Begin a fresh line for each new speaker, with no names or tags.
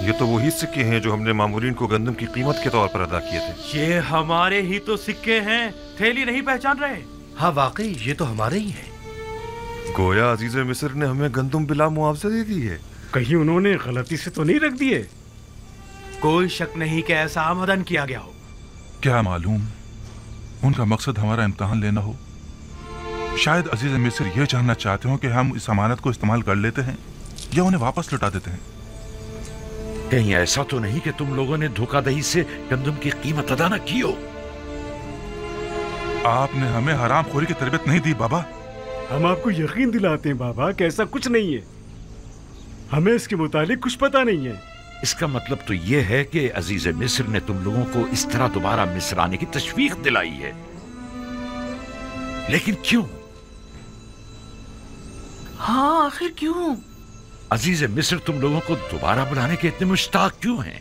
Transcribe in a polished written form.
ये तो वही सिक्के हैं जो हमने मामूलीन को गंदम की कीमत के तौर पर अदा किए थे।
ये हमारे ही तो सिक्के हैं, थैली नहीं पहचान रहे?
हाँ वाकई ये तो हमारे ही हैं।
गोया अजीज मिस्र ने हमें गंदम बिला मुआवजा दे दी है।
कहीं उन्होंने गलती से तो नहीं रख दिए?
कोई शक नहीं कि ऐसा आमदन किया गया हो।
क्या मालूम उनका मकसद हमारा इम्तिहान लेना हो। शायद अजीज मिस्र ये जानना चाहते हो कि हम इस अमानत को इस्तेमाल कर लेते हैं या उन्हें वापस लौटा देते हैं।
कहीं ऐसा तो नहीं कि तुम लोगों ने धोखाधड़ी से गंदम की कीमत अदा न की हो।
आपने हमें हरामखोरी की तरबियत नहीं दी बाबा।
हम आपको यकीन दिलाते हैं बाबा कि ऐसा कुछ नहीं है। हमें इसके मुतालिक कुछ पता नहीं है।
इसका मतलब तो यह है कि अजीज मिस्र ने तुम लोगों को इस तरह दोबारा मिस्र आने की तशवीक दिलाई है। लेकिन क्यों?
हाँ आखिर क्यों?
अजीज मिस्र तुम लोगों को दोबारा बुलाने के इतने मुश्ताक क्यों हैं?